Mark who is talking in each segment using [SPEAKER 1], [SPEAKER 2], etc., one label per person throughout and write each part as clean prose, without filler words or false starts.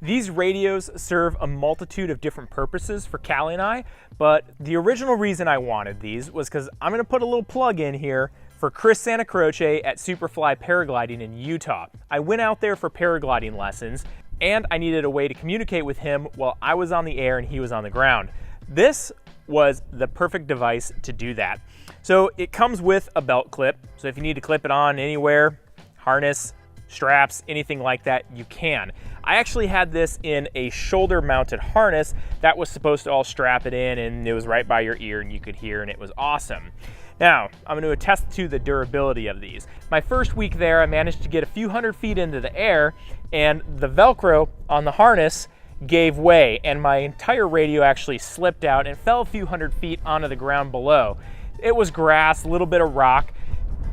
[SPEAKER 1] These radios serve a multitude of different purposes for Callie and I, but the original reason I wanted these was because I'm going to put a little plug in here for Chris Santa Croce at Superfly Paragliding in Utah. I went out there for paragliding lessons, and I needed a way to communicate with him while I was on the air and he was on the ground. This was the perfect device to do that. So it comes with a belt clip, so if you need to clip it on anywhere, harness, straps, anything like that, you can. I actually had this in a shoulder mounted harness that was supposed to all strap it in, and it was right by your ear and you could hear, and it was awesome. Now, I'm going to attest to the durability of these. My first week there, I managed to get a few hundred feet into the air, and the Velcro on the harness gave way, and my entire radio actually slipped out and fell a few hundred feet onto the ground below. It was grass, a little bit of rock.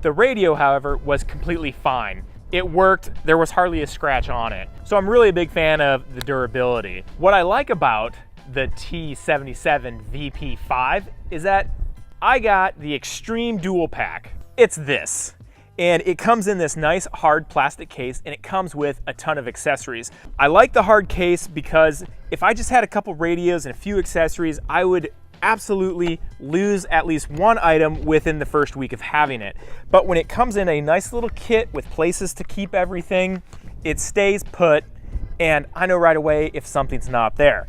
[SPEAKER 1] The radio, however, was completely fine. It worked, there was hardly a scratch on it. So I'm really a big fan of the durability. What I like about the T77VP5 is that I got the Extreme Dual Pack. It's this, and it comes in this nice hard plastic case, and it comes with a ton of accessories. I like the hard case because if I just had a couple radios and a few accessories, I would absolutely lose at least one item within the first week of having it. But when it comes in a nice little kit with places to keep everything, it stays put, and I know right away if something's not there.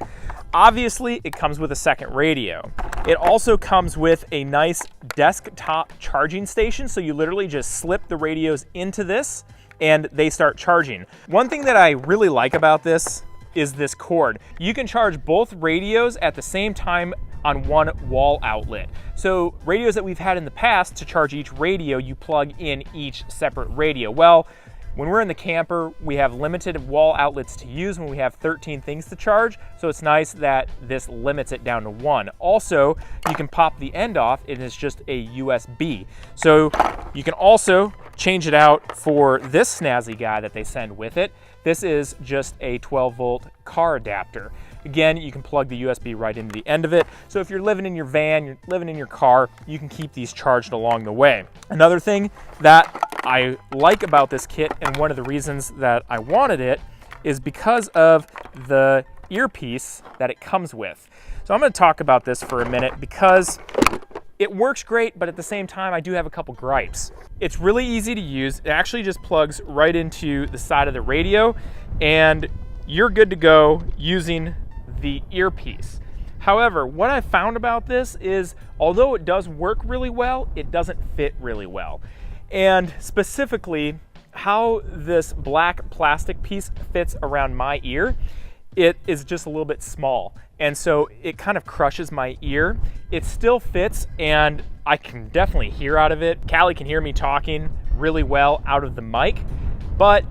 [SPEAKER 1] Obviously, it comes with a second radio. It also comes with a nice desktop charging station, so you literally just slip the radios into this and they start charging. One thing that I really like about this is this cord. You can charge both radios at the same time on one wall outlet. So radios that we've had in the past, to charge each radio, you plug in each separate radio. Well, when we're in the camper, we have limited wall outlets to use when we have 13 things to charge, so it's nice that this limits it down to one. Also, you can pop the end off, and it's just a USB. So you can also change it out for this snazzy guy that they send with it. This is just a 12-volt car adapter. Again, you can plug the USB right into the end of it. So if you're living in your van, you're living in your car, you can keep these charged along the way. Another thing that I like about this kit, and one of the reasons that I wanted it, is because of the earpiece that it comes with. So I'm going to talk about this for a minute because it works great, but at the same time, I do have a couple gripes. It's really easy to use. It actually just plugs right into the side of the radio, and you're good to go using the earpiece. However, what I found about this is, although it does work really well, it doesn't fit really well. And specifically, how this black plastic piece fits around my ear, it is just a little bit small. And so it kind of crushes my ear. It still fits, and I can definitely hear out of it. Callie can hear me talking really well out of the mic, but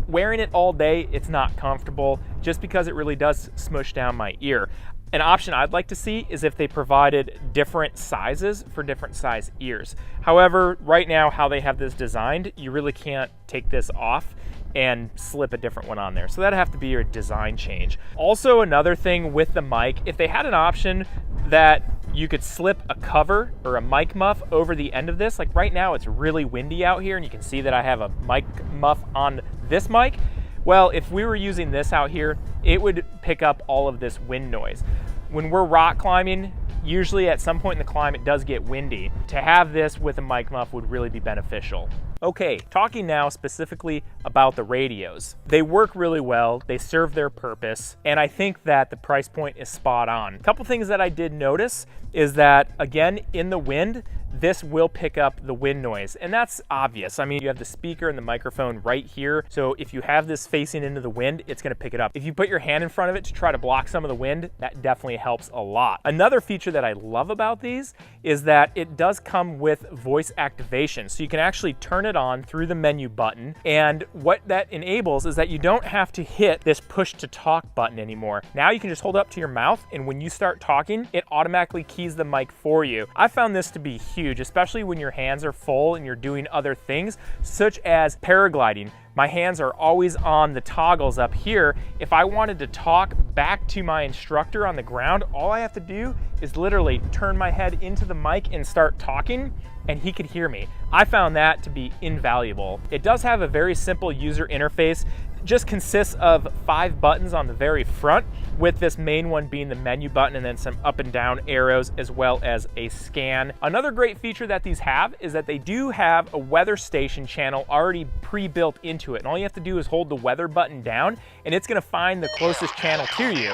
[SPEAKER 1] wearing it all day, it's not comfortable just because it really does smush down my ear. An option I'd like to see is if they provided different sizes for different size ears. However, right now, how they have this designed, you really can't take this off and slip a different one on there. So that'd have to be your design change. Also, another thing with the mic, if they had an option that you could slip a cover or a mic muff over the end of this, like right now it's really windy out here and you can see that I have a mic muff on this mic. Well, if we were using this out here, it would pick up all of this wind noise. When we're rock climbing, usually at some point in the climb, it does get windy. To have this with a mic muff would really be beneficial. Okay, talking now specifically about the radios. They work really well, they serve their purpose, and I think that the price point is spot on. A couple things that I did notice is that, again, in the wind, this will pick up the wind noise, and that's obvious. I mean, you have the speaker and the microphone right here, so if you have this facing into the wind, it's gonna pick it up. If you put your hand in front of it to try to block some of the wind, that definitely helps a lot. Another feature that I love about these is that it does come with voice activation, so you can actually turn it on through the menu button, and what that enables is that you don't have to hit this push to talk button anymore. Now you can just hold it up to your mouth, and when you start talking, it automatically keys the mic for you. I found this to be huge, especially when your hands are full and you're doing other things, such as paragliding. My hands are always on the toggles up here. If I wanted to talk back to my instructor on the ground, all I have to do is literally turn my head into the mic and start talking, and he could hear me. I found that to be invaluable. It does have a very simple user interface. just consists of 5 buttons on the very front, with this main one being the menu button and then some up and down arrows as well as a scan. Another great feature that these have is that they do have a weather station channel already pre-built into it. And all you have to do is hold the weather button down and it's gonna find the closest channel to you.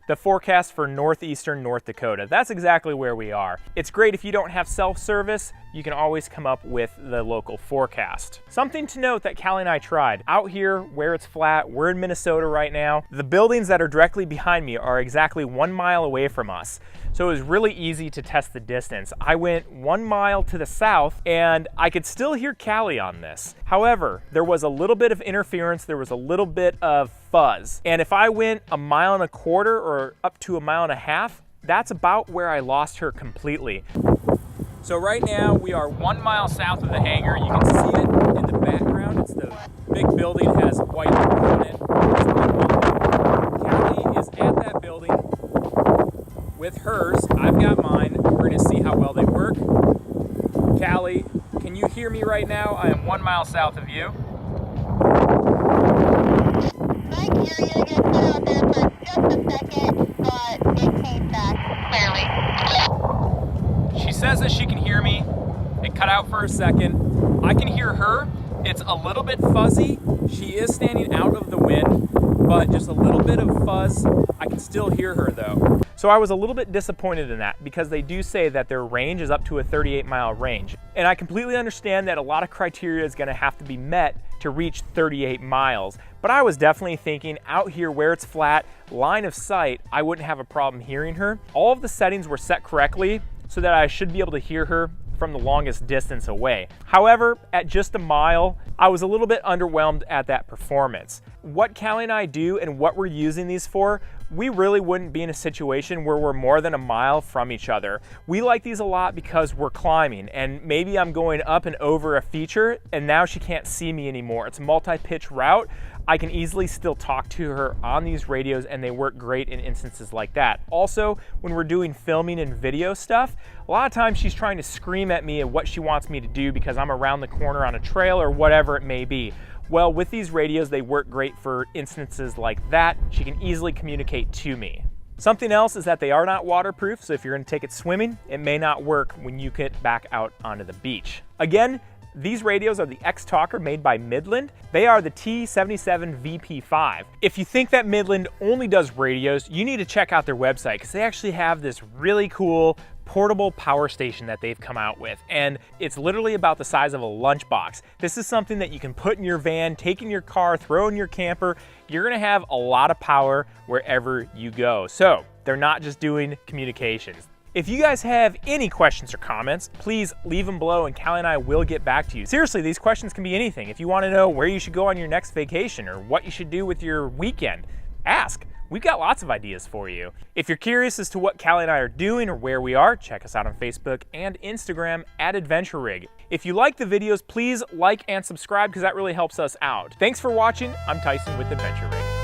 [SPEAKER 1] The forecast for northeastern North Dakota. That's exactly where we are. It's great if you don't have self-service, you can always come up with the local forecast. Something to note that Callie and I tried. Out here where it's flat, we're in Minnesota right now, the buildings that are directly behind me are exactly 1 mile away from us. So it was really easy to test the distance. I went 1 mile to the south and I could still hear Callie on this. However, there was a little bit of interference, there was a little bit of fuzz. And if I went 1.25 miles or up to 1.5 miles, that's about where I lost her completely. So right now we are 1 mile south of the hangar. You can see it in the background. It's the big building, has white on it. Callie is at that building with hers. I've got mine. We're gonna see how well they work. Callie, can you hear me right now? I am 1 mile south of you.
[SPEAKER 2] I can hear you again a little bit, but just a second, but it came back clearly.
[SPEAKER 1] She says that she can hear me. It cut out for a second. I can hear her. It's a little bit fuzzy. She is standing out of the wind, but just a little bit of fuzz. I can still hear her though. So I was a little bit disappointed in that because they do say that their range is up to a 38-mile range. And I completely understand that a lot of criteria is gonna have to be met to reach 38 miles. But I was definitely thinking out here where it's flat, line of sight, I wouldn't have a problem hearing her. All of the settings were set correctly so that I should be able to hear her from the longest distance away. However, at just 1 mile, I was a little bit underwhelmed at that performance. What Callie and I do and what we're using these for, we really wouldn't be in a situation where we're more than 1 mile from each other. We like these a lot because we're climbing and maybe I'm going up and over a feature and now she can't see me anymore. It's a multi-pitch route. I can easily still talk to her on these radios and they work great in instances like that. Also, when we're doing filming and video stuff, a lot of times she's trying to scream at me at what she wants me to do because I'm around the corner on a trail or whatever it may be. Well, with these radios, they work great for instances like that. She can easily communicate to me. Something else is that they are not waterproof, so if you're gonna take it swimming, it may not work when you get back out onto the beach. Again, these radios are the X-Talker made by Midland. They are the T77VP5. If you think that Midland only does radios, you need to check out their website because they actually have this really cool portable power station that they've come out with, and it's literally about the size of a lunchbox. This is something that you can put in your van, take in your car, throw in your camper. You're gonna have a lot of power wherever you go. So they're not just doing communications. If you guys have any questions or comments, please leave them below and Callie and I will get back to you. Seriously, these questions can be anything. If you want to know where you should go on your next vacation or what you should do with your weekend, ask. We've got lots of ideas for you. If you're curious as to what Callie and I are doing or where we are, check us out on Facebook and Instagram at Adventure Rig. If you like the videos, please like and subscribe because that really helps us out. Thanks for watching. I'm Tyson with Adventure Rig.